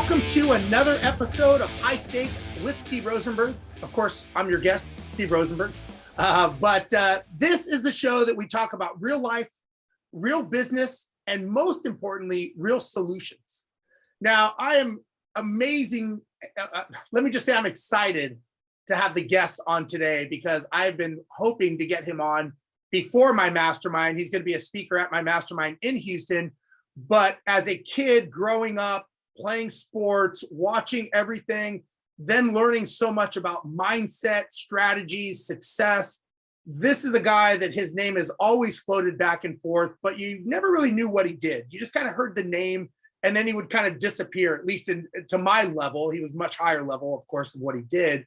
Welcome to another episode of High Stakes with Steve Rozenberg. Of course, I'm your guest, Steve Rozenberg. But this is the show that we talk about real life, real business, and most importantly, real solutions. Now, I am amazing. Let me just say I'm excited to have the guest on today because I've been hoping to get him on before my mastermind. He's going to be a speaker at my mastermind in Houston. But as a kid growing up, playing sports, watching everything, then learning so much about mindset, strategies, success. This is a guy that his name has always floated back and forth, but you never really knew what he did. You just kind of heard the name and then he would kind of disappear, at least to my level. He was much higher level, of course, of what he did.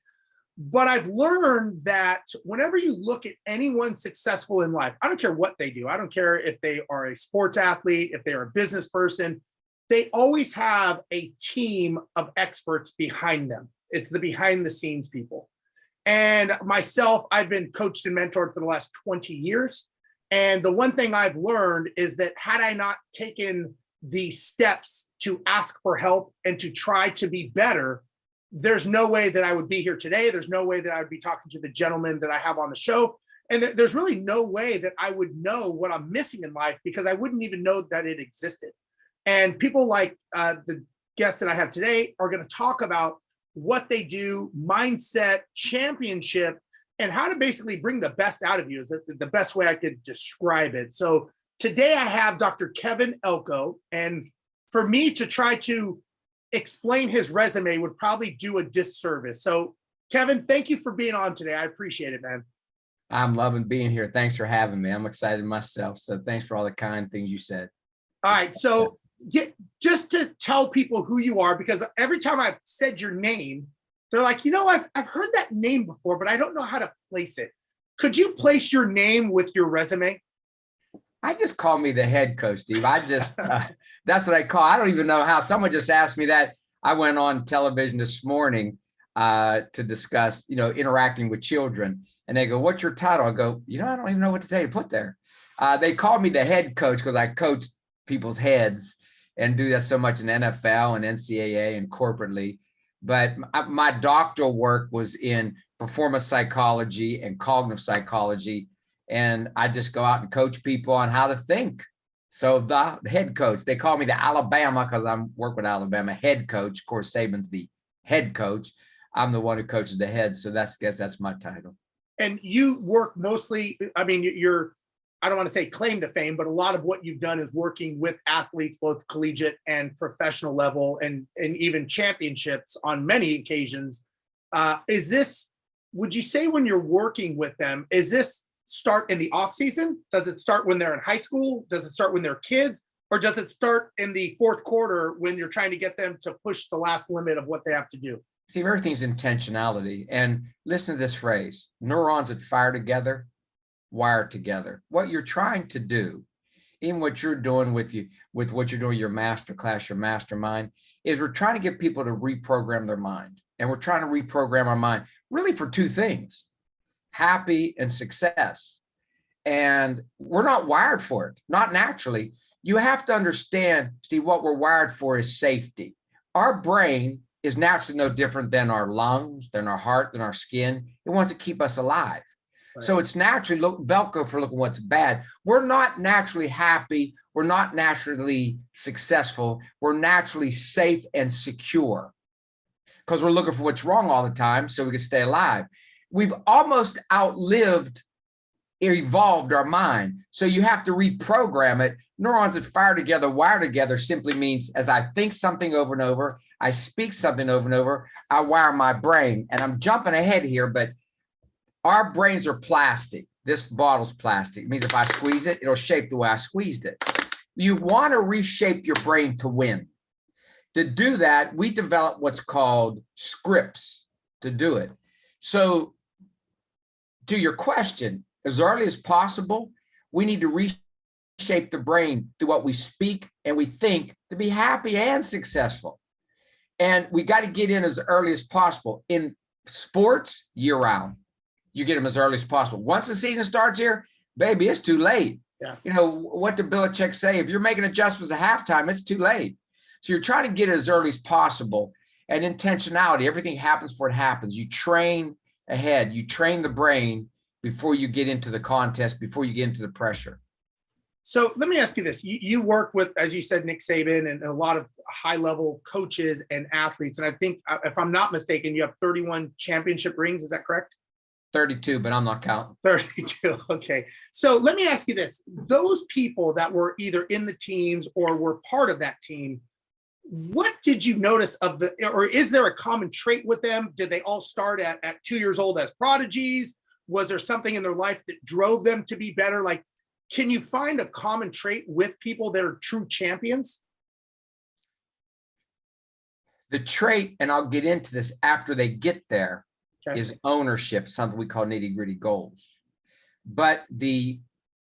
But I've learned that whenever you look at anyone successful in life, I don't care what they do. I don't care if they are a sports athlete, if they are a business person, they always have a team of experts behind them. It's the behind the scenes people. And myself, I've been coached and mentored for the last 20 years. And the one thing I've learned is that had I not taken the steps to ask for help and to try to be better, there's no way that I would be here today. There's no way that I would be talking to the gentleman that I have on the show. And there's really no way that I would know what I'm missing in life because I wouldn't even know that it existed. And people like the guests that I have today are going to talk about what they do, mindset, championship, and how to basically bring the best out of you is the best way I could describe it. So today I have Dr. Kevin Elko, and for me to try to explain his resume would probably do a disservice. So Kevin, thank you for being on today. I appreciate it, man. I'm loving being here. Thanks for having me. I'm excited myself. So thanks for all the kind things you said. All right. So just to tell people who you are, because every time I've said your name, they're like, I've heard that name before, but I don't know how to place it. Could you place your name with your resume? I just call me the head coach, Steve. That's what I call. I don't even know how. Someone just asked me that. I went on television this morning to discuss, interacting with children. And they go, "What's your title?" I go, I don't even know what to tell you to put there. They call me the head coach because I coach people's heads and do that so much in NFL and NCAA and corporately. But my doctoral work was in performance psychology and cognitive psychology. And I just go out and coach people on how to think. So the head coach, they call me the Alabama because I'm work with Alabama head coach. Of course, Saban's the head coach. I'm the one who coaches the head. So that's my title. And you work mostly, I don't want to say claim to fame, but a lot of what you've done is working with athletes, both collegiate and professional level, and even championships on many occasions. Would you say when you're working with them, is this start in the off season? Does it start when they're in high school? Does it start when they're kids? Or does it start in the fourth quarter when you're trying to get them to push the last limit of what they have to do? See, everything's intentionality. And listen to this phrase: neurons that fire together, wire together. What you're trying to do, in what you're doing with what you're doing, your master class, your mastermind, is we're trying to get people to reprogram their mind. And we're trying to reprogram our mind really for two things: happy and success. And we're not wired for it, not naturally. You have to understand, Steve, what we're wired for is safety. Our brain is naturally no different than our lungs, than our heart, than our skin. It wants to keep us alive. Right. So it's naturally Velcro for looking what's bad. We're not naturally happy. We're not naturally successful. We're naturally safe and secure because we're looking for what's wrong all the time so we can stay alive. We've almost evolved our mind. So you have to reprogram it. Neurons that fire together, wire together simply means as I think something over and over, I speak something over and over, I wire my brain. And I'm jumping ahead here, but our brains are plastic. This bottle's plastic. It means if I squeeze it, it'll shape the way I squeezed it. You want to reshape your brain to win. To do that, we develop what's called scripts to do it. So to your question, as early as possible, we need to reshape the brain through what we speak and we think to be happy and successful. And we got to get in as early as possible. In sports, year round, you get them as early as possible. Once the season starts here, baby, it's too late. Yeah. What did Belichick say? If you're making adjustments at halftime, it's too late. So you're trying to get it as early as possible. And intentionality, everything happens before it happens. You train ahead, you train the brain before you get into the contest, before you get into the pressure. So let me ask you this. You work with, as you said, Nick Saban and a lot of high-level coaches and athletes. And I think, if I'm not mistaken, you have 31 championship rings. Is that correct? 32, but I'm not counting. 32. Okay. So let me ask you this. Those people that were either in the teams or were part of that team, what did you notice of the, or is there a common trait with them? Did they all start at 2 years old as prodigies? Was there something in their life that drove them to be better? Like, can you find a common trait with people that are true champions? The trait, and I'll get into this after they get there, Okay. is ownership, something we call nitty-gritty goals. But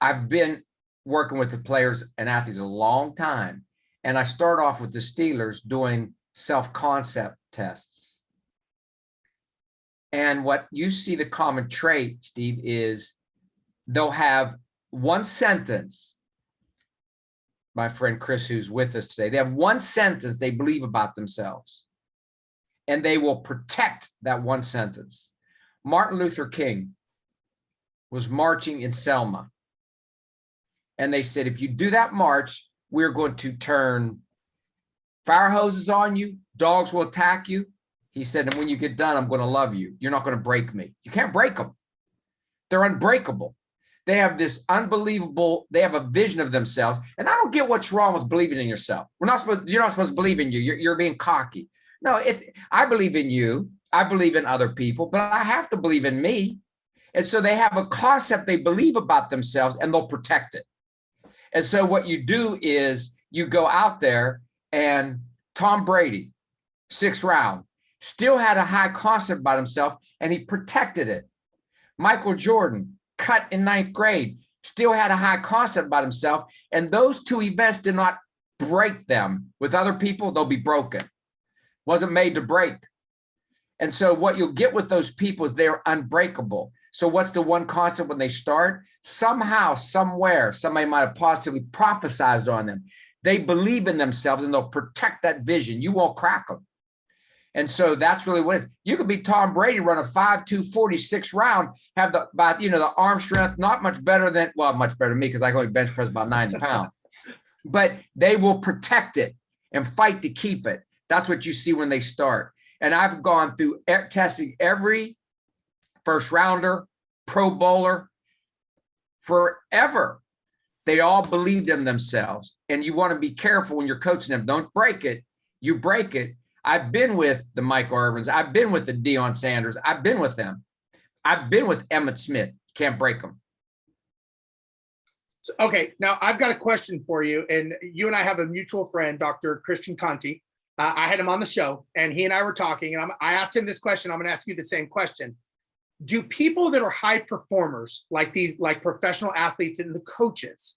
I've been working with the players and athletes a long time, and I start off with the Steelers doing self-concept tests. And what you see the common trait, Steve, is they'll have one sentence. My friend Chris, who's with us today, they have one sentence they believe about themselves, and they will protect that one sentence. Martin Luther King was marching in Selma, and they said, if you do that march, we're going to turn fire hoses on you, dogs will attack you. He said, and when you get done, I'm going to love you. You're not going to break me. You can't break them. They're unbreakable. They have this unbelievable, they have a vision of themselves. And I don't get what's wrong with believing in yourself. You're not supposed to believe in you. You're being cocky. No, I believe in you. I believe in other people, but I have to believe in me. And so they have a concept they believe about themselves, and they'll protect it. And so what you do is you go out there, and Tom Brady, 6th round, still had a high concept about himself, and he protected it. Michael Jordan, cut in 9th grade, still had a high concept about himself. And those two events did not break them. With other people, they'll be broken. Wasn't made to break. And so what you'll get with those people is they're unbreakable. So what's the one concept when they start? Somehow, somewhere, somebody might have positively prophesized on them. They believe in themselves, and they'll protect that vision. You won't crack them. And so that's really what it is. You could be Tom Brady, run a 5.2 46 round, have the arm strength, not much better than, well, much better than me, because I can only bench press about 90 pounds. But they will protect it and fight to keep it. That's what you see when they start. And I've gone through testing every first rounder, Pro Bowler, forever. They all believed in themselves. And you want to be careful when you're coaching them. Don't break it. You break it. I've been with the Michael Irvins. I've been with the Deion Sanders. I've been with them. I've been with Emmitt Smith. Can't break them. Okay, now I've got a question for you. And you and I have a mutual friend, Dr. Christian Conti. I had him on the show, and he and I were talking, and I asked him this question. I'm going to ask you the same question. Do people that are high performers, like professional athletes and the coaches,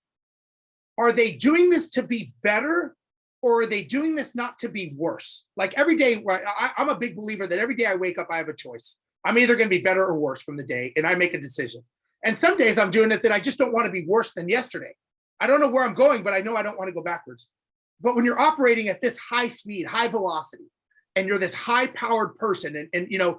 are they doing this to be better, or are they doing this not to be worse? Like every day, I'm a big believer that every day I wake up, I have a choice. I'm either going to be better or worse from the day, and I make a decision. And some days I'm doing it that I just don't want to be worse than yesterday. I don't know where I'm going, but I know I don't want to go backwards. But when you're operating at this high speed, high velocity, and you're this high powered person, and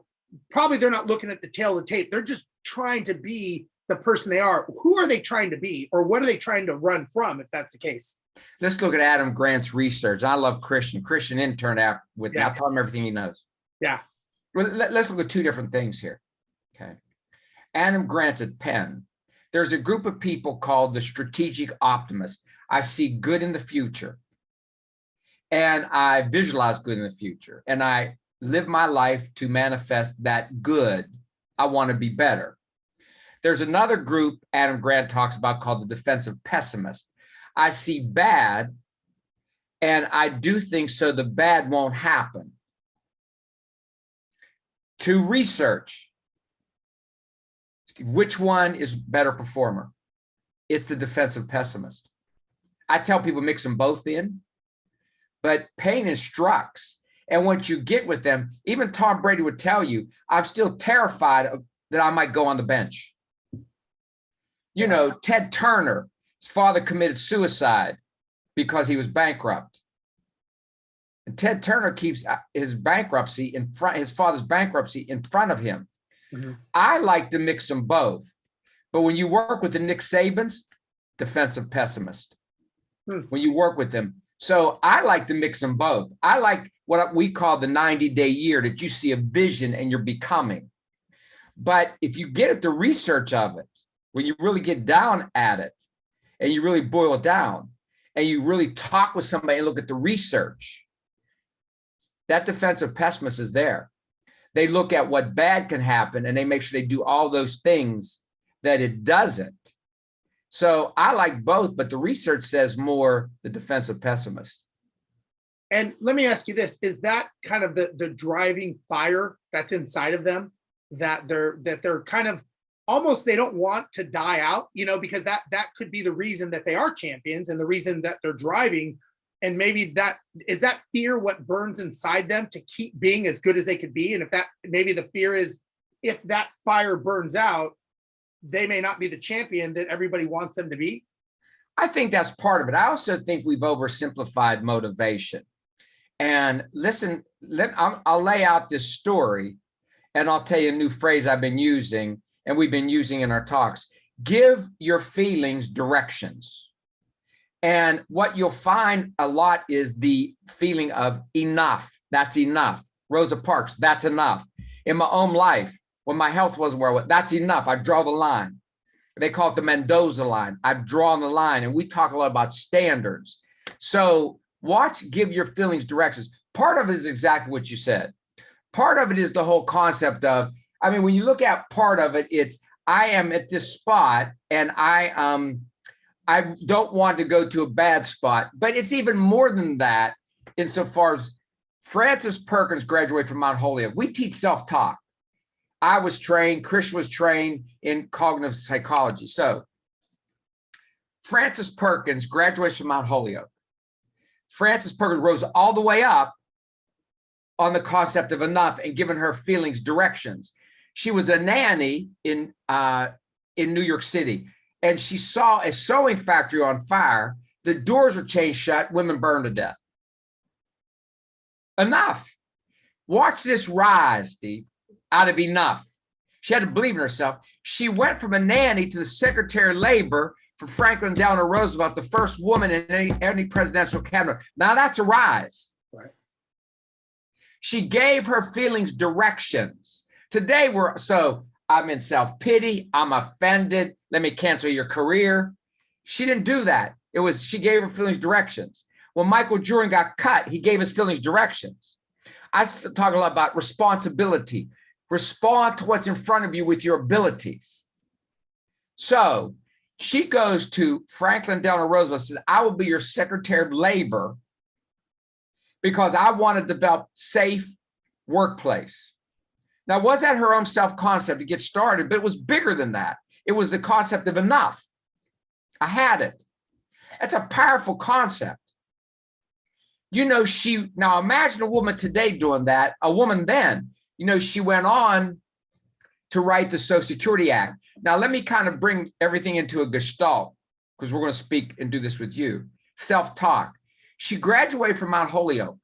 probably they're not looking at the tail of the tape. They're just trying to be the person they are. Who are they trying to be, or what are they trying to run from, if that's the case? Let's look at Adam Grant's research. I love Christian. Christian interned out with me. I taught him everything he knows. Yeah. Well, let's look at two different things here. Okay. Adam Grant at Penn. There's a group of people called the strategic optimists. I see good in the future, and I visualize good in the future, and I live my life to manifest that good. I want to be better. There's another group Adam Grant talks about called the defensive pessimist. I see bad, and I do things so the bad won't happen. To research, which one is better performer? It's the defensive pessimist. I tell people mix them both in, but pain instructs. And once you get with them, even Tom Brady would tell you, I'm still terrified that I might go on the bench. Ted Turner, his father committed suicide because he was bankrupt. And Ted Turner keeps his bankruptcy in front, his father's bankruptcy in front of him. Mm-hmm. I like to mix them both. But when you work with the Nick Sabans, defensive pessimist. When you work with them. So I like to mix them both. I like what we call the 90-day year, that you see a vision and you're becoming. But if you get at the research of it, when you really get down at it and you really boil it down and you really talk with somebody and look at the research, that defensive pessimist is there. They look at what bad can happen and they make sure they do all those things that it doesn't. So I like both, but the research says more the defensive pessimist. And let me ask you this, is that kind of the driving fire that's inside of them, that they're kind of almost, they don't want to die out, because that could be the reason that they are champions and the reason that they're driving. And maybe that is that fear what burns inside them to keep being as good as they could be. And if that, maybe the fear is, if that fire burns out, they may not be the champion that everybody wants them to be. I think that's part of it. I also think we've oversimplified motivation. And listen, I'll lay out this story and I'll tell you a new phrase I've been using and we've been using in our talks. Give your feelings directions. And what you'll find a lot is the feeling of enough. That's enough. Rosa Parks, that's enough. In my own life, when my health wasn't where I was, that's enough. I draw the line. They call it the Mendoza line. I've drawn the line, and we talk a lot about standards. So give your feelings directions. Part of it is exactly what you said. Part of it is the whole concept of, when you look at part of it, it's, I am at this spot and I don't want to go to a bad spot, but it's even more than that insofar as Francis Perkins graduated from Mount Holyoke. We teach self-talk. I was trained, Chris was trained in cognitive psychology. So Francis Perkins graduated from Mount Holyoke. Francis Perkins rose all the way up on the concept of enough and given her feelings directions. She was a nanny in New York City, and she saw a sewing factory on fire. The doors were chained shut, women burned to death. Enough. Watch this rise, Steve, out of enough. She had to believe in herself. She went from a nanny to the Secretary of Labor for Franklin Delano Roosevelt, the first woman in any presidential cabinet. Now that's a rise. Right. She gave her feelings directions. Today I'm in self-pity, I'm offended, let me cancel your career. She didn't do that. She gave her feelings directions. When Michael Jordan got cut, he gave his feelings directions. I talk a lot about responsibility. Respond to what's in front of you with your abilities. So she goes to Franklin Delano Roosevelt and says, I will be your Secretary of Labor because I want to develop safe workplace. Now, was that her own self-concept to get started? But it was bigger than that. It was the concept of enough. I had it. That's a powerful concept. Now imagine a woman today doing that, a woman then. She went on to write the Social Security Act. Now, let me kind of bring everything into a gestalt, because we're going to speak and do this with you. Self-talk. She graduated from Mount Holyoke.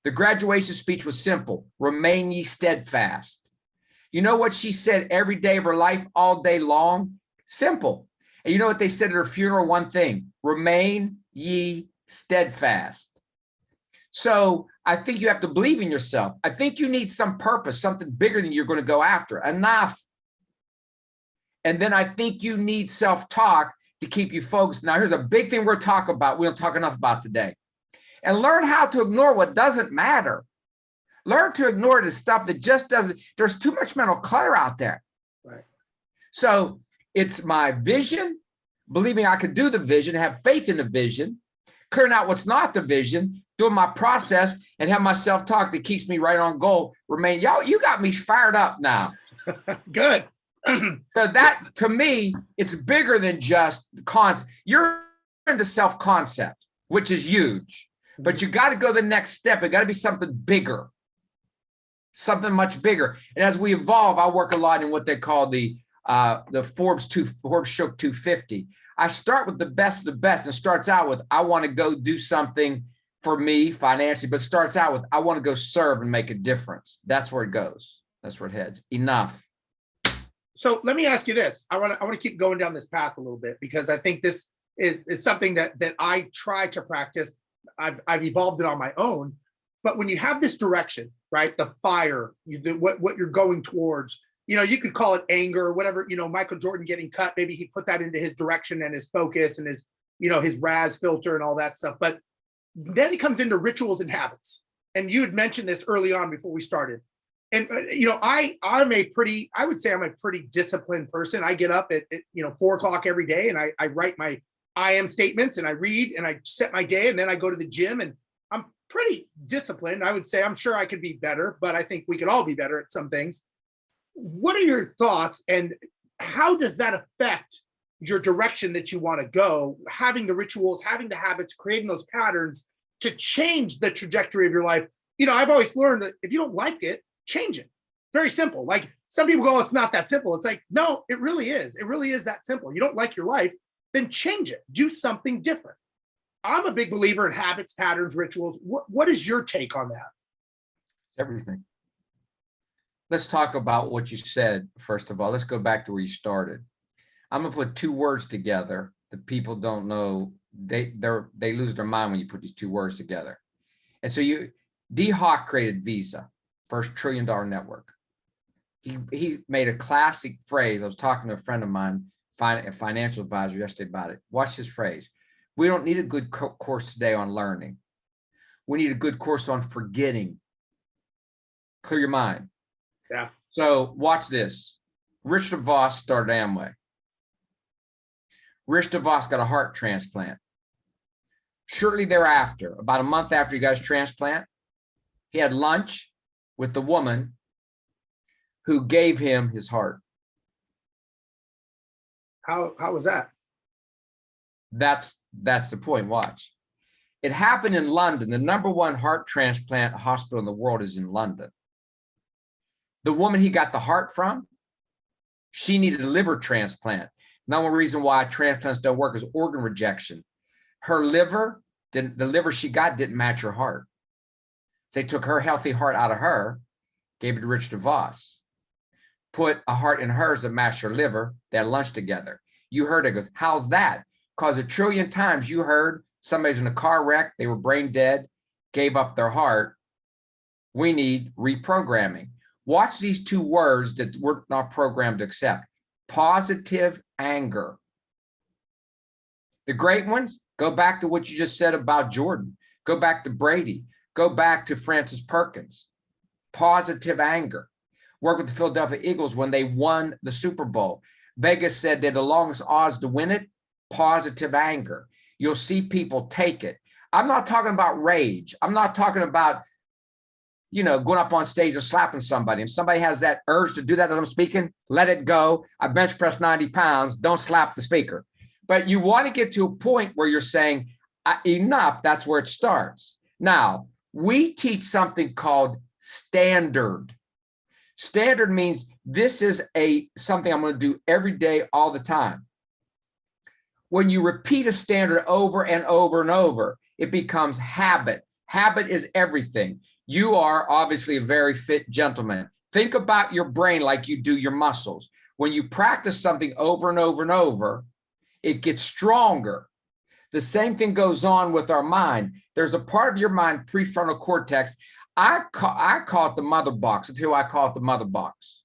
The graduation speech was simple. Remain ye steadfast. You know what she said every day of her life, all day long? Simple. And you know what they said at her funeral? One thing. Remain ye steadfast. So I think you have to believe in yourself. I think you need some purpose, something bigger than you're going to go after. Enough. And then I think you need self-talk to keep you focused. Now, here's a big thing we're talking about. We don't talk enough about today. And learn how to ignore what doesn't matter. Learn to ignore the stuff that just doesn't. There's too much mental clutter out there. Right. So it's my vision, believing I could do the vision, have faith in the vision, clearing out what's not the vision, doing my process, and have my self-talk that keeps me right on goal. Y'all, you got me fired up now. Good. So that, to me, it's bigger than just the concept. You're into self-concept, which is huge, but you got to go the next step. It got to be something bigger, something much bigger. And as we evolve, I work a lot in what they call the Forbes Shook 250. I start with the best of the best. And it starts out with, I want to go do something for me financially, but starts out with, I want to go serve and make a difference. That's where it goes. That's where it heads. Enough. So let me ask you this. I want to keep going down this path a little bit, because I think this is something that I try to practice. I've evolved it on my own. But when you have this direction, right, the fire, what you're going towards, you could call it anger or whatever. Michael Jordan getting cut, maybe he put that into his direction and his focus and his, his RAS filter and all that stuff. But then it comes into rituals and habits. And you had mentioned this early on before we started. And, I would say I'm a pretty disciplined person. I get up at 4:00 every day, and I write my I am statements, and I read, and I set my day, and then I go to the gym, and I'm pretty disciplined. I would say I'm sure I could be better, but I think we could all be better at some things. What are your thoughts, and how does that affect your direction that you want to go? Having the rituals, having the habits, creating those patterns to change the trajectory of your life. I've always learned that if you don't like it, change it. Very simple. Like, some people go, it's not that simple. It's like, no, it really is. It really is that simple. You don't like your life, then change it. Do something different. I'm a big believer in habits, patterns, rituals. What is your take on that? Everything. Let's talk about what you said. First of all, let's go back to where you started. I'm gonna put two words together that people don't know. They lose their mind when you put these two words together. And so D. Hawk created Visa, first $1 trillion network. He made a classic phrase. I was talking to a friend of mine, a financial advisor, yesterday about it. Watch this phrase. We don't need a good course today on learning. We need a good course on forgetting. Clear your mind. Yeah. So watch this. Rich DeVos started Amway. Rich DeVos got a heart transplant. Shortly thereafter, about a month after he got his transplant, he had lunch with the woman who gave him his heart. How was that? That's the point. Watch. It happened in London. The #1 heart transplant hospital in the world is in London. The woman he got the heart from, she needed a liver transplant. Number one reason why transplants don't work is organ rejection. Her liver, the liver she got didn't match her heart. So they took her healthy heart out of her, gave it to Rich DeVos, put a heart in hers that matched her liver. They had lunch together. You heard it, goes, how's that? Because 1 trillion times you heard somebody's in a car wreck, they were brain dead, gave up their heart. We need reprogramming. Watch these two words that we're not programmed to accept. Positive anger. The great ones, go back to what you just said about Jordan. Go back to Brady. Go back to Francis Perkins. Positive anger. Work with the Philadelphia Eagles when they won the Super Bowl. Vegas said they're the longest odds to win it. Positive anger. You'll see people take it. I'm not talking about rage. I'm not talking about, going up on stage and slapping somebody. If somebody has that urge to do that as I'm speaking, let it go. I bench press 90 pounds. Don't slap the speaker. But you want to get to a point where you're saying, enough. That's where it starts. Now, we teach something called standard. Standard means this is something I'm going to do every day, all the time. When you repeat a standard over and over and over, it becomes habit. Habit is everything. You are obviously a very fit gentleman. Think about your brain like you do your muscles. When you practice something over and over and over, it gets stronger. The same thing goes on with our mind. There's a part of your mind, prefrontal cortex. I call it the mother box. That's who I call it, the mother box.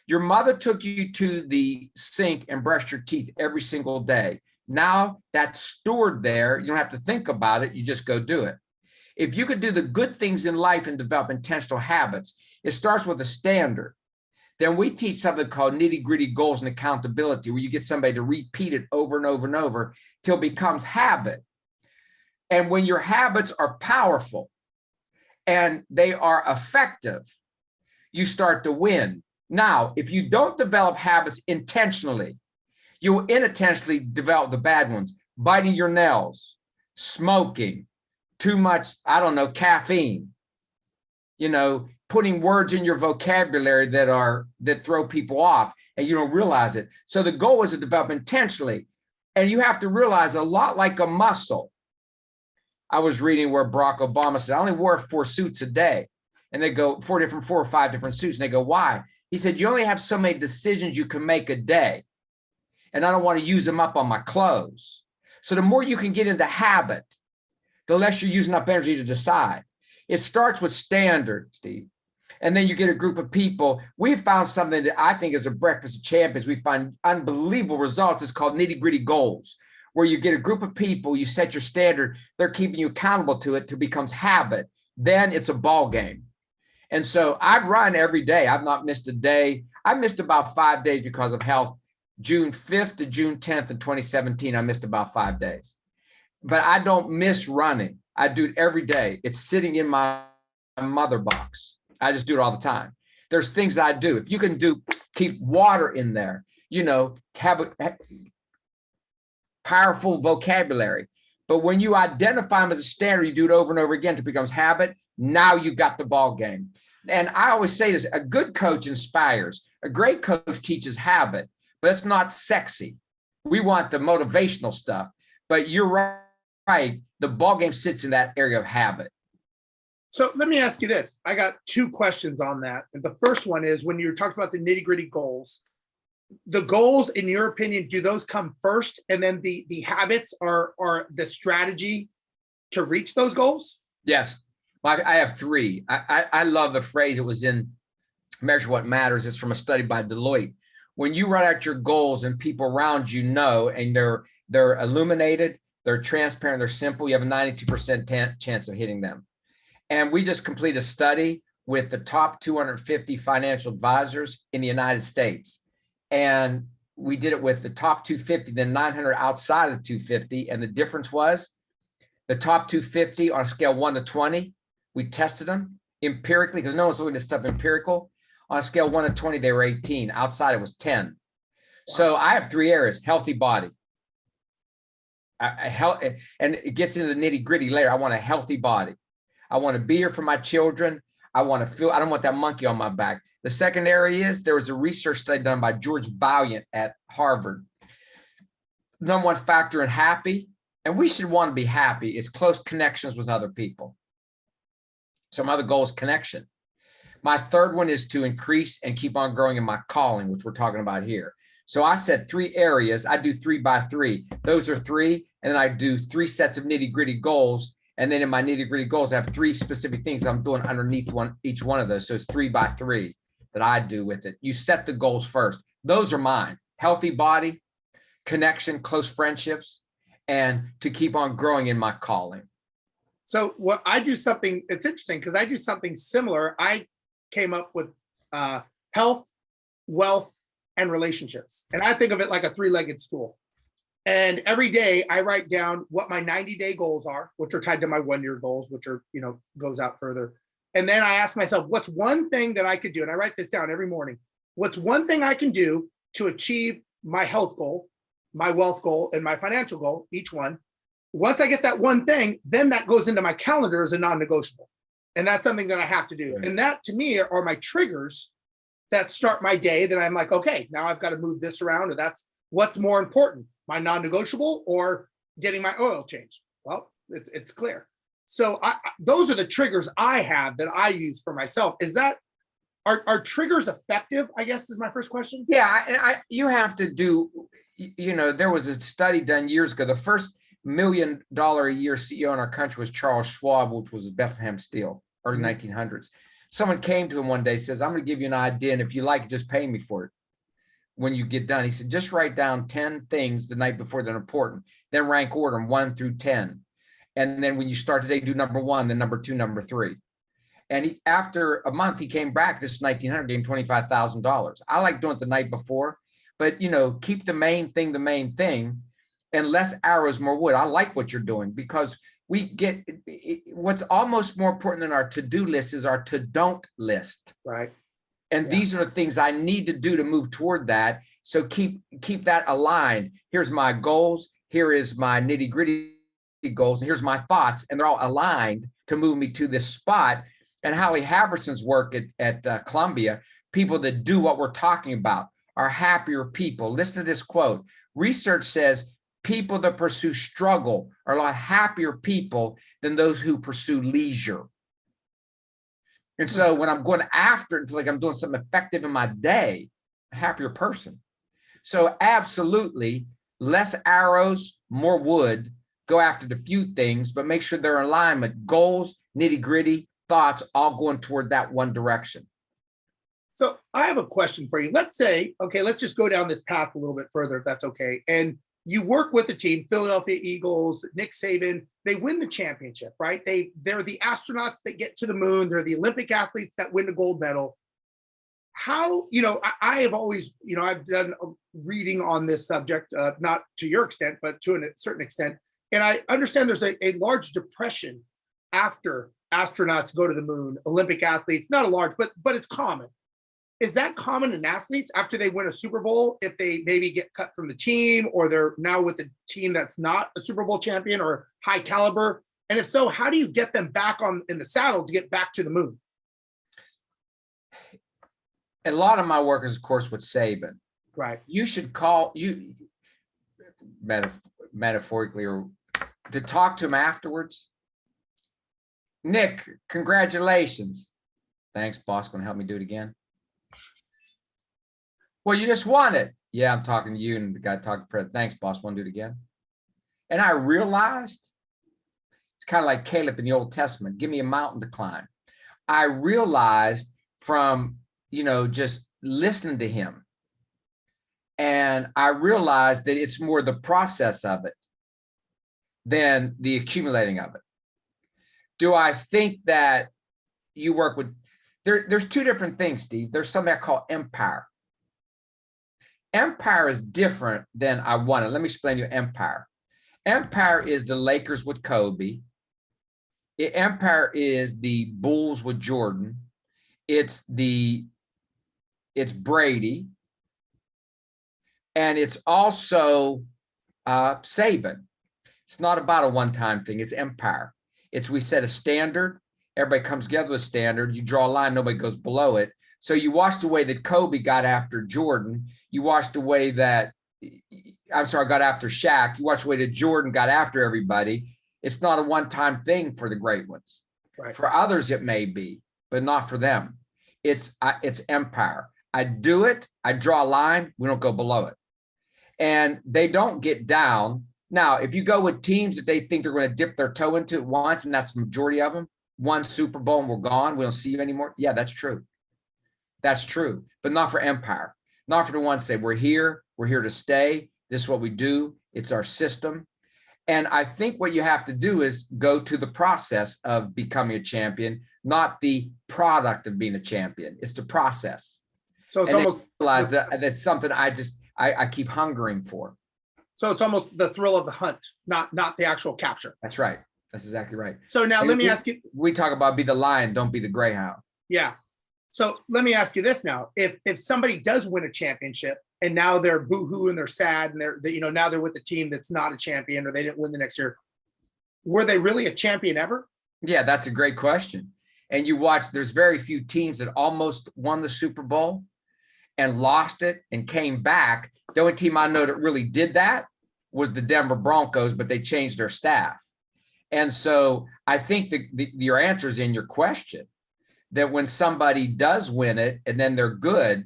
Your mother took you to the sink and brushed your teeth every single day. Now that's stored there. You don't have to think about it. You just go do it. If you could do the good things in life and develop intentional habits, it starts with a standard. Then we teach something called nitty-gritty goals and accountability, where you get somebody to repeat it over and over and over till it becomes habit. And when your habits are powerful and they are effective, you start to win. Now, if you don't develop habits intentionally, you will unintentionally develop the bad ones. Biting your nails, smoking, too much, caffeine, putting words in your vocabulary that throw people off and you don't realize it. So the goal is to develop intentionally. And you have to realize, a lot like a muscle. I was reading where Barack Obama said, I only wore 4 suits a day. And they go 4 or 5 different suits. And they go, why? He said, you only have so many decisions you can make a day. And I don't want to use them up on my clothes. So the more you can get into habit, the less you're using up energy to decide. It starts with standard, Steve. And then you get a group of people. We've found something that I think is a breakfast of champions. We find unbelievable results. It's called nitty-gritty goals, where you get a group of people, you set your standard, they're keeping you accountable to it, till it becomes habit. Then it's a ball game. And so I've run every day. I've not missed a day. I missed about 5 days because of health. June 5th to June 10th in 2017, I missed about 5 days. But I don't miss running. I do it every day. It's sitting in my mother box. I just do it all the time. There's things I do. If you can keep water in there, have a powerful vocabulary. But when you identify them as a standard, you do it over and over again until it becomes habit. Now you've got the ball game. And I always say this, a good coach inspires. A great coach teaches habit, but it's not sexy. We want the motivational stuff. But you're right. The ball game sits in that area of habit. So let me ask you this. I got 2 questions on that. And the first one is, when you're talking about the nitty-gritty goals, the goals, in your opinion, do those come first? And then the habits are the strategy to reach those goals? Yes. I have 3. I love the phrase. It was in Measure What Matters. It's from a study by Deloitte. When you write out your goals and people around you know, and they're illuminated, they're transparent, they're simple, you have a 92% chance of hitting them. And we just completed a study with the top 250 financial advisors in the United States. And we did it with the top 250, then 900 outside of the 250. And the difference was the top 250 on a scale 1 to 20, we tested them empirically, because no one's looking at stuff empirical. On a scale 1 to 20, they were 18. Outside, it was 10. Wow. So I have 3 areas: healthy body. And it gets into the nitty gritty later. I want a healthy body. I want to be here for my children. I want to feel, I don't want that monkey on my back. The second area is, there was a research study done by George Valiant at Harvard. Number 1 factor in happy, and we should want to be happy, is close connections with other people. Some other goal is connection. My third one is to increase and keep on growing in my calling, which we're talking about here. So I said 3 areas. I do 3 by 3. Those are 3. And then I do 3 sets of nitty gritty goals. And then in my nitty gritty goals, I have 3 specific things I'm doing underneath each one of those. So it's 3 by 3 that I do with it. You set the goals first. Those are mine: healthy body, connection, close friendships, and to keep on growing in my calling. So what I do something, it's interesting because I do something similar. I came up with health, wealth, and relationships. And I think of it like a 3-legged stool. And every day I write down what my 90-day goals are, which are tied to my 1-year goals, which are, goes out further. And then I ask myself, what's one thing that I could do? And I write this down every morning. What's one thing I can do to achieve my health goal, my wealth goal, and my financial goal, each one? Once I get that one thing, then that goes into my calendar as a non-negotiable. And that's something that I have to do. Right. And that, to me, are my triggers that start my day, that I'm like, okay, now I've got to move this around. Or that's what's more important, my non-negotiable or getting my oil changed. Well, it's clear. So those are the triggers I have that I use for myself. Is that, are triggers effective, I guess, is my first question? Yeah, you have to do, there was a study done years ago. The first $1 million a year CEO in our country was Charles Schwab, which was Bethlehem Steel, early 1900s. Someone came to him one day, says, I'm going to give you an idea, and if you like it, just pay me for it when you get done. He said, just write down 10 things the night before that are important, then rank order them 1 through 10. And then when you start today, do number 1, then number 2, number 3. And after a month, he came back, this is 1900, gave him $25,000. I like doing it the night before, but keep the main thing, and less arrows, more wood. I like what you're doing, because we get, what's almost more important than our to-do list is our to-don't list. Right. And these are the things I need to do to move toward that. So keep that aligned. Here's my goals. Here is my nitty-gritty goals. And here's my thoughts. And they're all aligned to move me to this spot. And Holly Haverson's work at Columbia, people that do what we're talking about are happier people. Listen to this quote. Research says People that pursue struggle are a lot happier people than those who pursue leisure. And so when I'm going after it, like I'm doing something effective in my day, a happier person. So absolutely, less arrows, more wood. Go after the few things, but make sure they're in alignment. Goals, nitty gritty, thoughts, all going toward that one direction. So I have a question for you. Let's say, okay, let's just go down this path a little bit further, if that's okay. And you work with a team, Philadelphia Eagles, Nick Saban, they win the championship, right? They're the astronauts that get to the moon. They're the Olympic athletes that win the gold medal. How, I have always, I've done reading on this subject, not to your extent, but to a certain extent. And I understand there's a large depression after astronauts go to the moon, Olympic athletes, not a large, but it's common. Is that common in athletes after they win a Super Bowl, if they maybe get cut from the team, or they're now with a team that's not a Super Bowl champion or high caliber? And if so, how do you get them back in the saddle to get back to the moon? A lot of my work is, of course, with Saban. Right. You should call you metaphorically, or to talk to him afterwards. Nick, congratulations. Thanks, boss. Going to help me do it again? Well, you just won it. Yeah, I'm talking to you, and the guy talking to President. Thanks, boss. Want to do it again? And I realized it's kind of like Caleb in the Old Testament. Give me a mountain to climb. I realized from just listening to him, and I realized that it's more the process of it than the accumulating of it. Do I think that you work with, there's two different things, Steve. There's something I call empire. Empire is different than I want it. Let me explain to you empire. Empire is the Lakers with Kobe. Empire is the Bulls with Jordan. It's Brady. And it's also Saban. It's not about a one-time thing. It's empire. We set a standard. Everybody comes together with a standard. You draw a line. Nobody goes below it. So you watch the way that Kobe got after Jordan. You watch the way that, got after Shaq. You watch the way that Jordan got after everybody. It's not a one-time thing for the great ones. Right. For others, it may be, but not for them. It's empire. I do it. I draw a line. We don't go below it. And they don't get down. Now, if you go with teams that they think they're going to dip their toe into at once, and that's the majority of them, one Super Bowl and we're gone, we don't see you anymore. Yeah, that's true. That's true, but not for empire. Not for the ones say, we're here to stay. This is what we do. It's our system. And I think what you have to do is go to the process of becoming a champion, not the product of being a champion. It's the process. So it's almost realize that that's something I keep hungering for. So it's almost the thrill of the hunt, not the actual capture. That's right. That's exactly right. So now let me ask you. We talk about be the lion, don't be the greyhound. Yeah. So let me ask you this now. If somebody does win a championship and now they're boo-hoo and they're sad and now they're with a team that's not a champion or they didn't win the next year, were they really a champion ever? Yeah, that's a great question. And you watch, there's very few teams that almost won the Super Bowl and lost it and came back. The only team I know that really did that was the Denver Broncos, but they changed their staff. And so I think your answer is in your question, that when somebody does win it and then they're good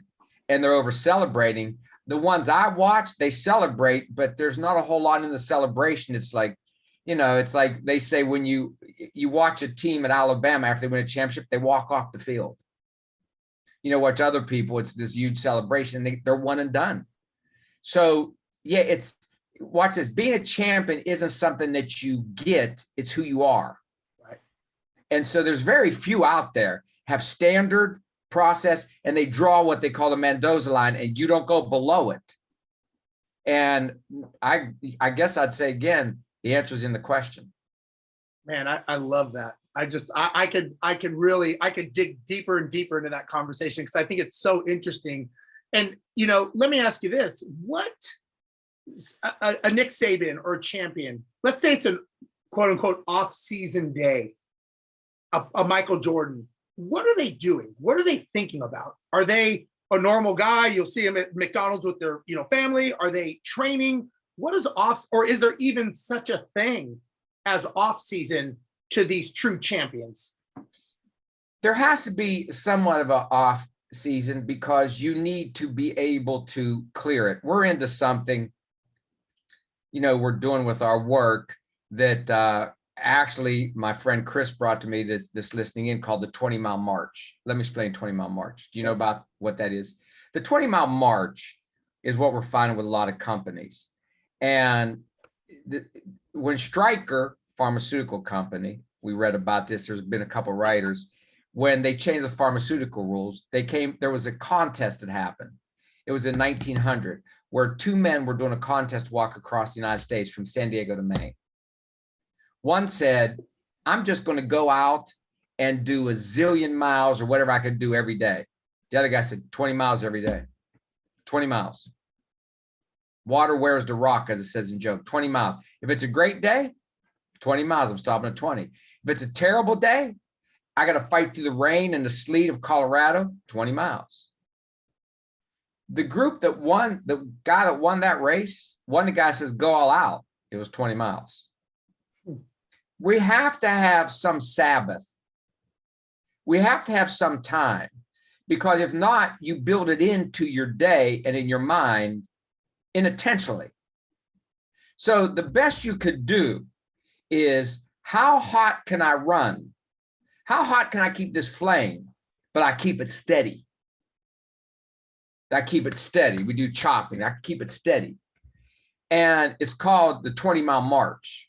and they're over celebrating, the ones I watch, they celebrate, but there's not a whole lot in the celebration. It's like, it's like they say when you watch a team at Alabama after they win a championship, they walk off the field. Watch other people, it's this huge celebration. They're one and done. So yeah, watch this. Being a champion isn't something that you get, it's who you are. Right. And so there's very few out there have standard process and they draw what they call the Mendoza line and you don't go below it. And I guess I'd say again, the answer is in the question. Man, I love that. I could dig deeper and deeper into that conversation because I think it's so interesting. And, let me ask you this, what a Nick Saban or a champion, let's say it's a quote unquote off-season day, a Michael Jordan, what are they doing? What are they thinking about? Are they a normal guy? You'll see them at McDonald's with their, family. Are they training? what is off, or is there even such a thing as off season to these true champions? There has to be somewhat of an off season because you need to be able to clear it. We're into something, we're doing with our work that actually my friend Chris brought to me this listening in called the 20-mile march. Let me explain 20-mile march. Do you know about what that is? The 20-mile march is what we're finding with a lot of companies. And when Stryker pharmaceutical company, we read about this, there's been a couple of writers, when they changed the pharmaceutical rules, there was a contest that happened. It was in 1900 where two men were doing a contest walk across the United States from San Diego to Maine. One said, I'm just going to go out and do a zillion miles or whatever I could do every day. The other guy said 20 miles every day, 20 miles. Water wears the rock, as it says in joke, 20 miles. If it's a great day, 20 miles, I'm stopping at 20. If it's a terrible day, I got to fight through the rain and the sleet of Colorado, 20 miles. The group that won, the guy that won that race, one of the guys says, go all out. It was 20 miles. We have to have some Sabbath. We have to have some time, because if not, you build it into your day and in your mind unintentionally. So the best you could do is, how hot can I run? How hot can I keep this flame, but I keep it steady? I keep it steady. We do chopping. I keep it steady. And it's called the 20-mile march.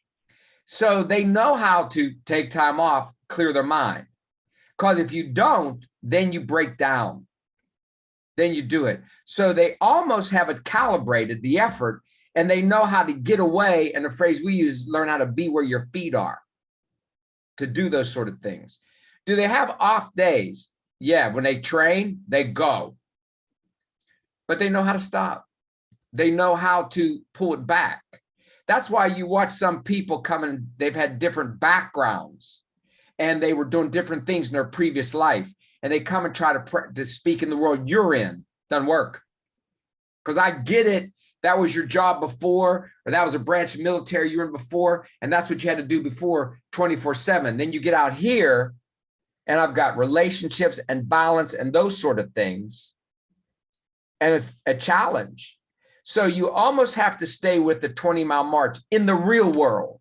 So they know how to take time off, clear their mind. Because if you don't, then you break down. Then you do it. So they almost have it calibrated, the effort, and they know how to get away. And the phrase we use, learn how to be where your feet are, to do those sort of things. Do they have off days? Yeah, when they train, they go. But they know how to stop. They know how to pull it back. That's why you watch some people come in, they've had different backgrounds and they were doing different things in their previous life. And they come and try to speak in the world you're in. Doesn't work. Because I get it. That was your job before, or that was a branch of military you were in before. And that's what you had to do before 24/7. Then you get out here and I've got relationships and balance and those sort of things. And it's a challenge. So you almost have to stay with the 20-mile march in the real world.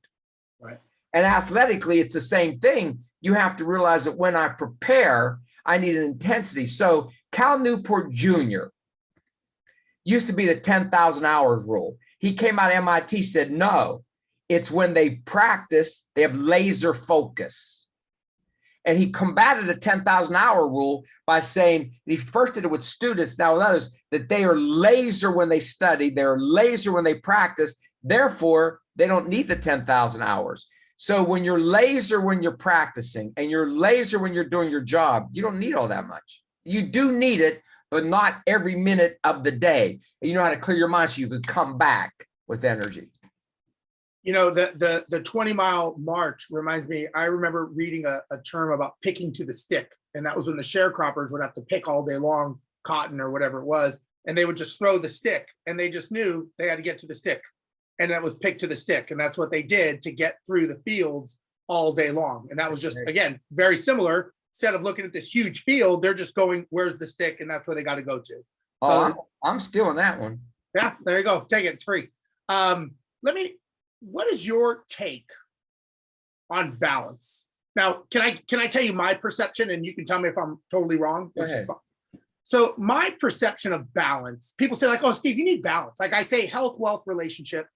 Right. And athletically, it's the same thing. You have to realize that when I prepare, I need an intensity. So Cal Newport Jr. used to be the 10,000 hours rule. He came out of MIT, said, no, it's when they practice, they have laser focus. And he combated the 10,000 hour rule by saying, he first did it with students, now with others, that they are laser when they study, they're laser when they practice, therefore they don't need the 10,000 hours. So when you're laser when you're practicing and you're laser when you're doing your job, you don't need all that much. You do need it, but not every minute of the day. And you know how to clear your mind so you can come back with energy. You know, the 20-mile march reminds me, I remember reading a term about picking to the stick. And that was when the sharecroppers would have to pick all day long, cotton or whatever it was. And they would just throw the stick, and they just knew they had to get to the stick. And that was picked to the stick. And that's what they did to get through the fields all day long. And that was just, again, very similar. Instead of looking at this huge field, they're just going, where's the stick? And that's where they got to go to. So I'm stealing that one. Yeah, there you go. Take it. It's free. What is your take on balance? Now, can I tell you my perception, and you can tell me if I'm totally wrong, which is fine. So my perception of balance, people say like, oh, Steve, you need balance. Like I say, health, wealth, relationship,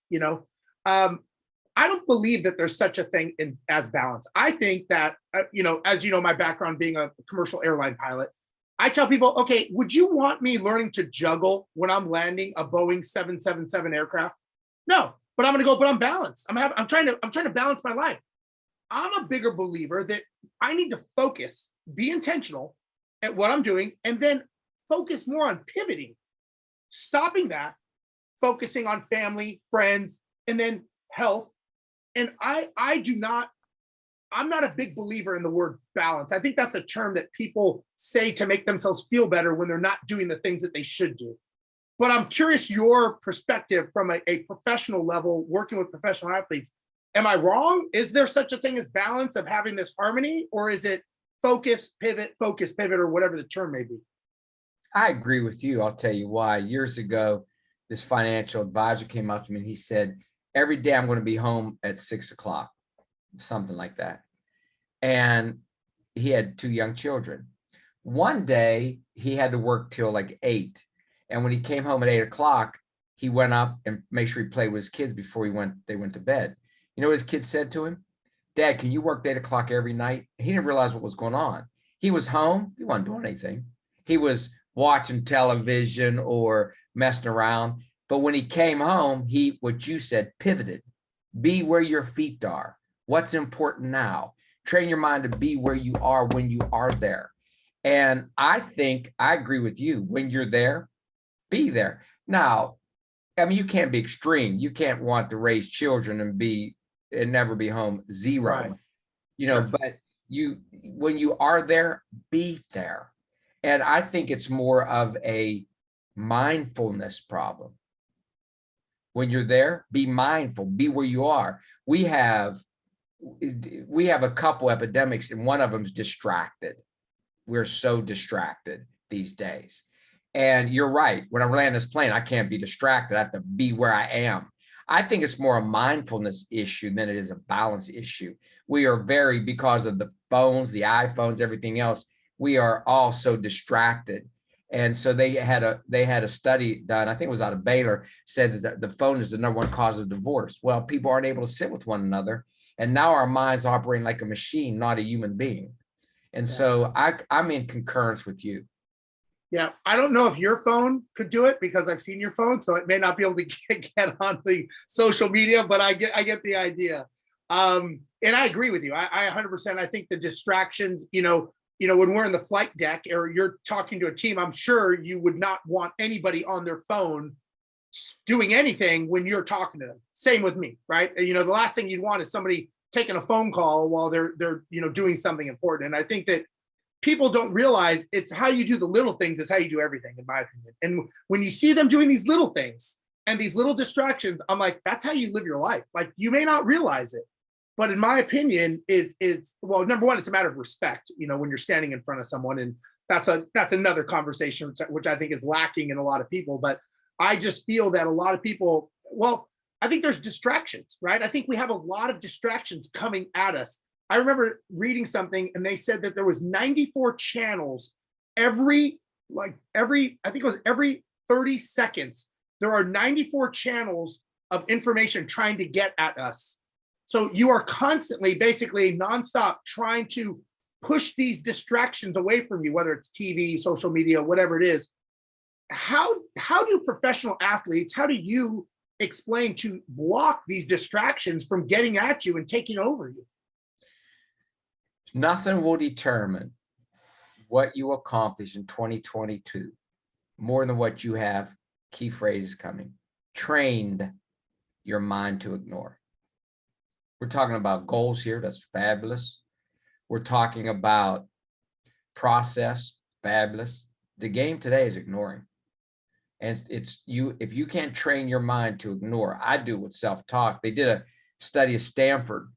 I don't believe that there's such a thing as balance. I think that, as you know, my background being a commercial airline pilot, I tell people, okay, would you want me learning to juggle when I'm landing a Boeing 777 aircraft? No, but I'm going to go, but I'm balanced. I'm trying to balance my life. I'm a bigger believer that I need to focus, be intentional at what I'm doing, and then focus more on pivoting, stopping that, focusing on family, friends, and then health. And I'm not a big believer in the word balance. I think that's a term that people say to make themselves feel better when they're not doing the things that they should do. but I'm curious your perspective from a professional level, working with professional athletes. Am I wrong? Is there such a thing as balance of having this harmony, or is it focus, pivot, or whatever the term may be? I agree with you. I'll tell you why. Years ago, this financial advisor came up to me and he said, every day I'm going to be home at 6 o'clock, something like that. And he had 2 young children. One day he had to work till like 8. And when he came home at 8 o'clock, he went up and made sure he played with his kids before they went to bed. You know what his kids said to him? Dad, can you work 8 o'clock every night? He didn't realize what was going on. He was home. He wasn't doing anything. He was watching television or messing around. But when he came home, he, what you said, pivoted. Be where your feet are. What's important now? Train your mind to be where you are when you are there. And I think I agree with you. When you're there, be there. Now, I mean, you can't be extreme. You can't want to raise children and never be home, zero. Right. You know, Sure. but when you are there, be there. And I think it's more of a mindfulness problem. When you're there, be mindful, be where you are. We have a couple epidemics, and one of them's distracted. We're so distracted these days. And you're right. When I land this plane, I can't be distracted. I have to be where I am. I think it's more a mindfulness issue than it is a balance issue. We are because of the phones, the iPhones, everything else, we are all so distracted. And so they had a study done, I think it was out of Baylor, said that the phone is the #1 cause of divorce. Well, people aren't able to sit with one another. And now our minds operate like a machine, not a human being. And so I'm in concurrence with you. Yeah, I don't know if your phone could do it because I've seen your phone, so it may not be able to get on the social media, but I get the idea. And I agree with you. I 100%. I think the distractions, when we're in the flight deck or you're talking to a team, I'm sure you would not want anybody on their phone doing anything when you're talking to them. Same with me, right? The last thing you'd want is somebody taking a phone call while they're doing something important. And I think that people don't realize it's how you do the little things is how you do everything, in my opinion. And when you see them doing these little things and these little distractions, I'm like, that's how you live your life. Like, you may not realize it, but in my opinion, it's well, number one, it's a matter of respect, when you're standing in front of someone. And that's another conversation, which I think is lacking in a lot of people. But I just feel that a lot of people, well, I think there's distractions, right? I think we have a lot of distractions coming at us. I remember reading something and they said that there was 94 channels every 30 seconds. There are 94 channels of information trying to get at us. So you are constantly, basically nonstop, trying to push these distractions away from you, whether it's TV, social media, whatever it is. How do professional athletes, how do you explain to block these distractions from getting at you and taking over you? Nothing will determine what you accomplish in 2022 more than what you have, key phrases coming, trained your mind to ignore. We're talking about goals here. That's fabulous. We're talking about process. Fabulous. The game today is ignoring. And it's you, if you can't train your mind to ignore, I do with self-talk. They did a study at Stanford,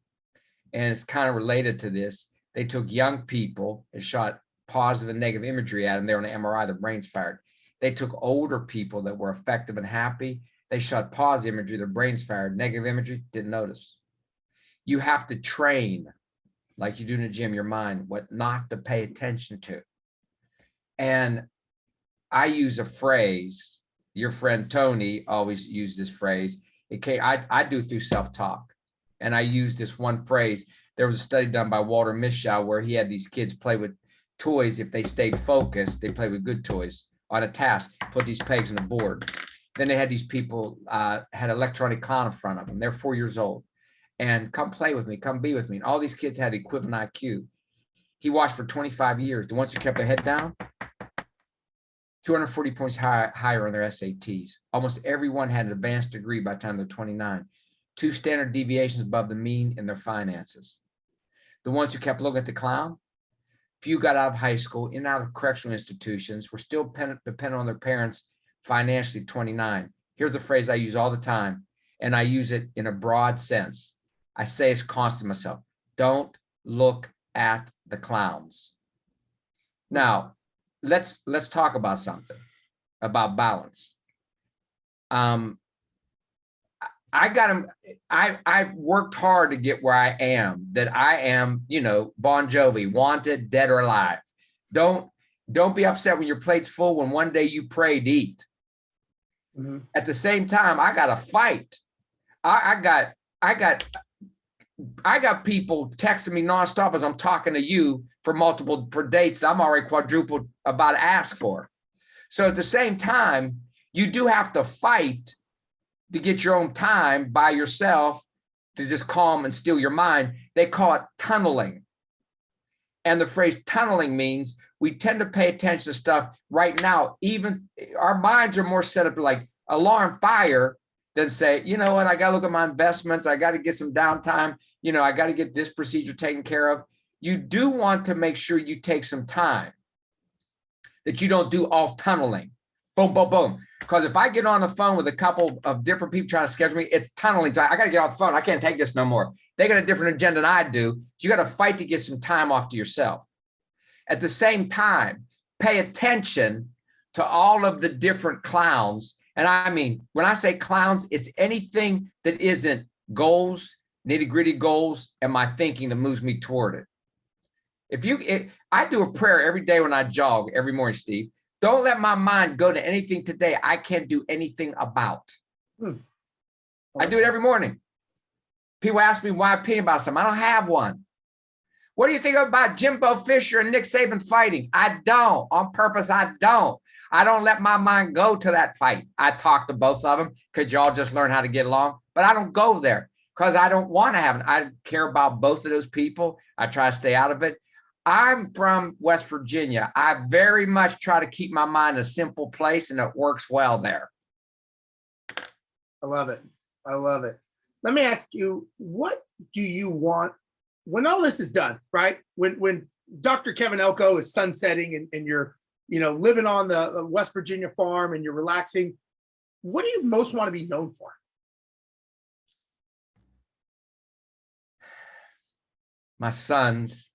and it's kind of related to this. They took young people and shot positive and negative imagery at them. They were on an MRI, their brains fired. They took older people that were effective and happy. They shot positive imagery, their brains fired. Negative imagery, didn't notice. You have to train, like you do in the gym, your mind, what not to pay attention to. And I use a phrase, your friend Tony always used this phrase. I do through self-talk. And I use this one phrase. There was a study done by Walter Mischel where he had these kids play with toys. If they stayed focused, they played with good toys on a task, put these pegs on the board. Then they had these people, had electronic clown in front of them. They're 4 years old. And come play with me, come be with me. And all these kids had equivalent IQ. He watched for 25 years. The ones who kept their head down, 240 points higher on their SATs. Almost everyone had an advanced degree by the time they're 29. 2 standard deviations above the mean in their finances. The ones who kept looking at the clown, few got out of high school, in and out of correctional institutions, were still dependent on their parents financially 29. Here's a phrase I use all the time, and I use it in a broad sense. I say it's constant to myself. Don't look at the clowns. Now, let's talk about something, about balance. I worked hard to get where I am, that I am, Bon Jovi, wanted, dead or alive. Don't be upset when your plate's full when one day you pray to eat. Mm-hmm. At the same time, I got to fight. I got people texting me nonstop as I'm talking to you for dates that I'm already quadrupled about to ask for. So at the same time, you do have to fight to get your own time by yourself to just calm and still your mind. They call it tunneling. And the phrase tunneling means we tend to pay attention to stuff right now. Even our minds are more set up like alarm fire than say, you know what, I got to look at my investments. I got to get some downtime. I got to get this procedure taken care of. You do want to make sure you take some time, that you don't do all tunneling. Boom, boom, boom. Because if I get on the phone with a couple of different people trying to schedule me, it's tunneling time. I got to get off the phone. I can't take this no more. They got a different agenda than I do. So you got to fight to get some time off to yourself. At the same time, pay attention to all of the different clowns. And I mean, when I say clowns, it's anything that isn't goals, nitty-gritty goals, and my thinking that moves me toward it. I do a prayer every day when I jog every morning, Steve. Don't let my mind go to anything today I can't do anything about. I do it every morning. People ask me my opinion about something. I don't have one. What do you think about Jimbo Fisher and Nick Saban fighting? I don't. On purpose, I don't. I don't let my mind go to that fight. I talk to both of them because y'all just learn how to get along. But I don't go there because I don't want to have it. I care about both of those people. I try to stay out of it. I'm from West Virginia. I very much try to keep my mind in a simple place, and it works well there. I love it. I love it. Let me ask you, what do you want when all this is done, right? When Dr. Kevin Elko is sunsetting and you're, living on the West Virginia farm and you're relaxing, what do you most want to be known for? My son's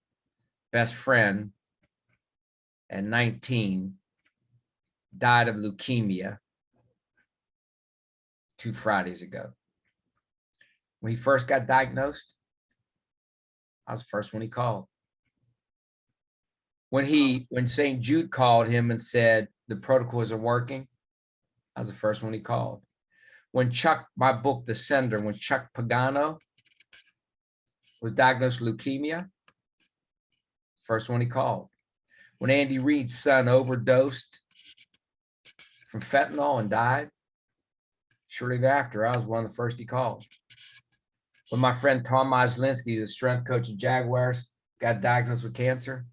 best friend at 19 died of leukemia 2 Fridays ago. When he first got diagnosed, I was the first one he called. When St. Jude called him and said the protocol isn't working, I was the first one he called. When my book, The Sender, when Chuck Pagano was diagnosed with leukemia, first one he called. When Andy Reid's son overdosed from fentanyl and died, shortly thereafter, I was one of the first he called. When my friend Tom Myslinski, the strength coach of Jaguars, got diagnosed with cancer,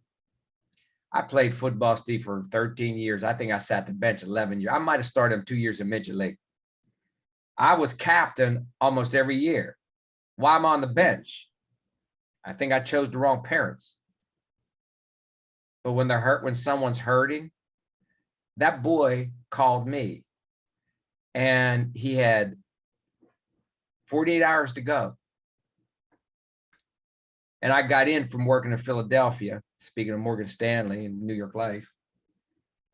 I played football, Steve, for 13 years. I think I sat the bench 11 years. I might have started him 2 years in midget league. I was captain almost every year. Why am I on the bench? I think I chose the wrong parents. But when someone's hurting, that boy called me, and he had 48 hours to go. And I got in from working in Philadelphia, speaking of Morgan Stanley and New York Life.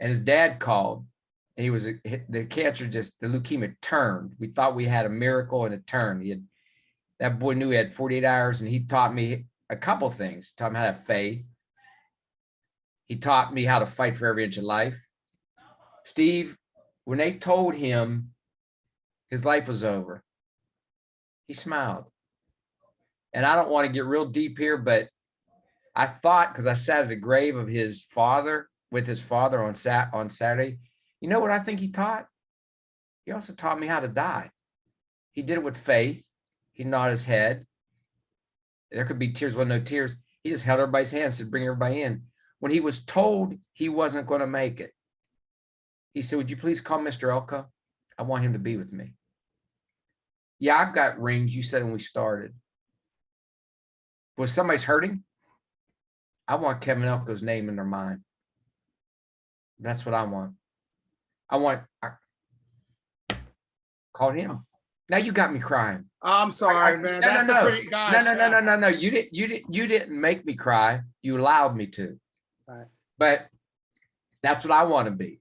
And his dad called, and the leukemia turned. We thought we had a miracle, and it turned. That boy knew he had 48 hours, and he taught me a couple things. Taught me how to have faith. He taught me how to fight for every inch of life. Steve, when they told him his life was over, he smiled. And I don't want to get real deep here, but I thought, because I sat at the grave of his father, with his father on Saturday, you know what I think he taught? He also taught me how to die. He did it with faith. He nodded his head. There could be tears, no tears. He just held everybody's hand and said, bring everybody in. When he was told he wasn't going to make it, he said, would you please call Mr. Elko? I want him to be with me. Yeah, I've got rings. You said when we started. But if somebody's hurting, I want Kevin Elko's name in their mind. That's what I want. called him. Now you got me crying. I'm sorry, man. No, That's no, a no. pretty gosh. No. You didn't make me cry. You allowed me to. Right. But that's what I want to be.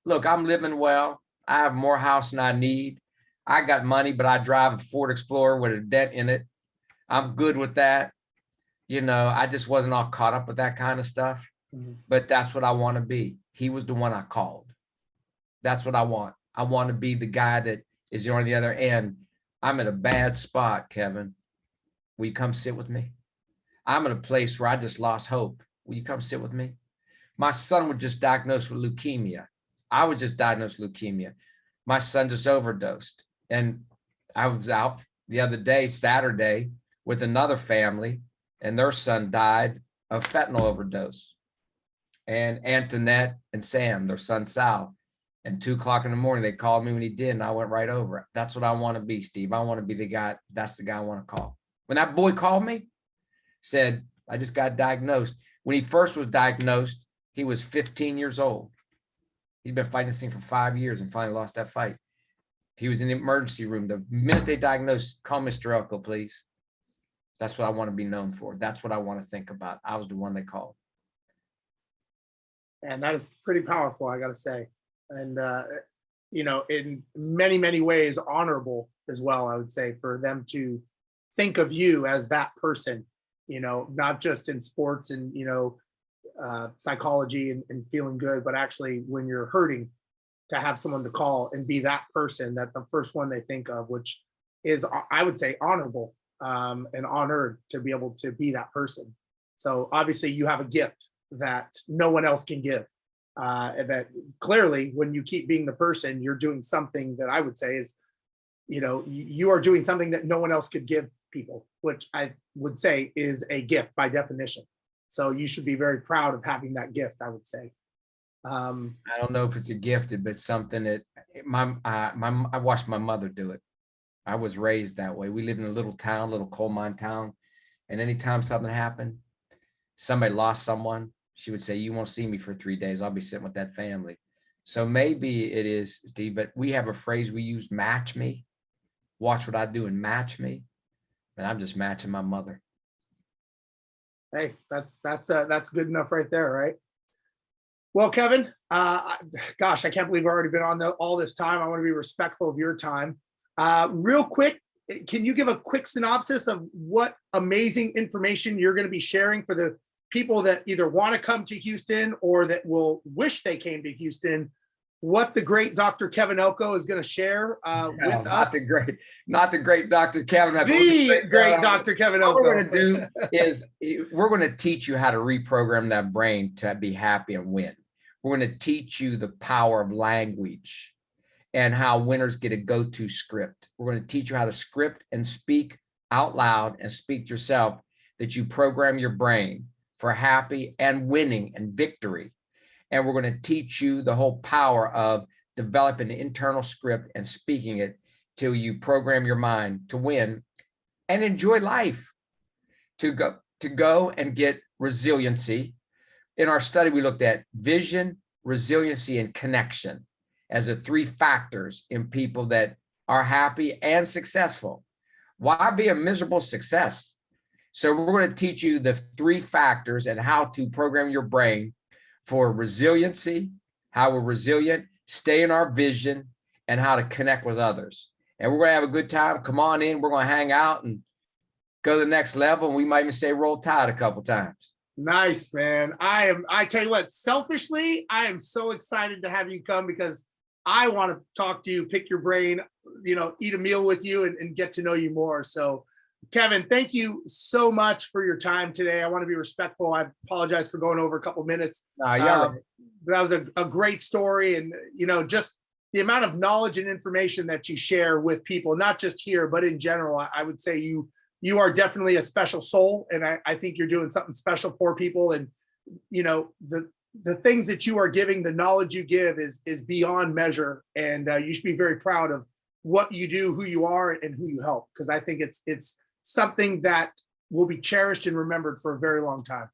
Look, I'm living well. I have more house than I need. I got money, but I drive a Ford Explorer with a dent in it. I'm good with that. I just wasn't all caught up with that kind of stuff. Mhm. But that's what I want to be. He was the one I called. That's what I want. I want to be the guy that is on the other end. I'm in a bad spot, Kevin. Will you come sit with me? I'm in a place where I just lost hope. Will you come sit with me? My son was just diagnosed with leukemia. I was just diagnosed with leukemia. My son just overdosed. And I was out the other day, Saturday, with another family, and their son died of fentanyl overdose. And Antoinette and Sam, their son Sal, and 2:00 in the morning, they called me when he did, and I went right over it. That's what I want to be, Steve. I want to be the guy. That's the guy I want to call. When that boy called me, said, I just got diagnosed. When he first was diagnosed, he was 15 years old. He's been fighting this thing for 5 years and finally lost that fight. He was in the emergency room. The minute they diagnosed, call Mr. Elko, please. That's what I want to be known for. That's what I want to think about. I was the one they called. And that is pretty powerful, I got to say. And, in many, many ways, honorable as well, I would say, for them to think of you as that person, not just in sports and, psychology and feeling good, but actually when you're hurting, to have someone to call and be that person, that the first one they think of, which is, I would say, honorable and honored to be able to be that person. So obviously you have a gift that no one else can give. That clearly, when you keep being the person, you're doing something that I would say is, you are doing something that no one else could give people, which I would say is a gift by definition. So you should be very proud of having that gift, I would say. I don't know if it's a gift, but something that I watched my mother do it. I was raised that way. We lived in a little town, little coal mine town. And anytime something happened, somebody lost someone, she would say, you won't see me for 3 days. I'll be sitting with that family. So maybe it is, Steve, but we have a phrase we use, match me. Watch what I do and match me. And I'm just matching my mother. Hey, that's good enough right there, right? Well, Kevin, gosh, I can't believe I've already been on all this time. I want to be respectful of your time. Real quick, can you give a quick synopsis of what amazing information you're going to be sharing for the people that either want to come to Houston or that will wish they came to Houston? What the great Dr. Kevin Elko is going to share with us. Not the great Dr. Kevin. The great Dr. Kevin Elko. What we're going to do is we're going to teach you how to reprogram that brain to be happy and win. We're going to teach you the power of language and how winners get a go-to script. We're going to teach you how to script and speak out loud and speak to yourself, that you program your brain for happy and winning and victory. And we're going to teach you the whole power of developing an internal script and speaking it till you program your mind to win and enjoy life, to go and get resiliency. In our study, we looked at vision, resiliency, and connection as the 3 factors in people that are happy and successful. Why be a miserable success? So we're going to teach you the 3 factors and how to program your brain for resiliency, how we're resilient, stay in our vision, and how to connect with others. And we're going to have a good time. Come on in. We're going to hang out and go to the next level. And we might even say roll tide a couple times. Nice, man. I tell you what, selfishly, I am so excited to have you come because I want to talk to you, pick your brain, eat a meal with you and get to know you more. So Kevin, thank you so much for your time today. I want to be respectful. I apologize for going over a couple minutes. That was a great story. And, just the amount of knowledge and information that you share with people, not just here, but in general, I would say you are definitely a special soul. And I think you're doing something special for people. And, the things that you are giving, the knowledge you give is beyond measure. And you should be very proud of what you do, who you are, and who you help. Because I think it's something that will be cherished and remembered for a very long time.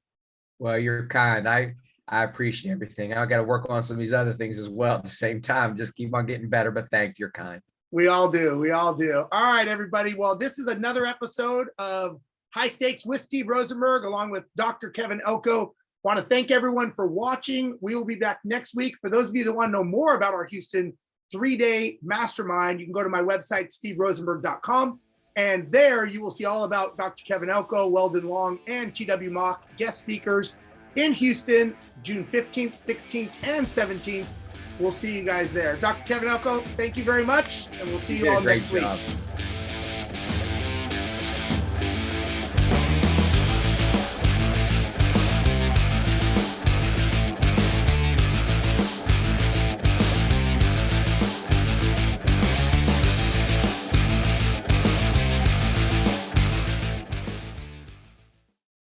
Well, you're kind. I appreciate everything. I got to work on some of these other things as well at the same time. Just keep on getting better, but thank you. You're kind. We all do. We all do. All right, everybody. Well, this is another episode of High Stakes with Steve Rozenberg, along with Dr. Kevin Elko. Want to thank everyone for watching. We will be back next week. For those of you that want to know more about our Houston 3-day mastermind, you can go to my website, steverozenberg.com. And there you will see all about Dr. Kevin Elko, Weldon Long, and TW Mock guest speakers in Houston, June 15th, 16th, and 17th. We'll see you guys there. Dr. Kevin Elko, thank you very much. And we'll see you all next week.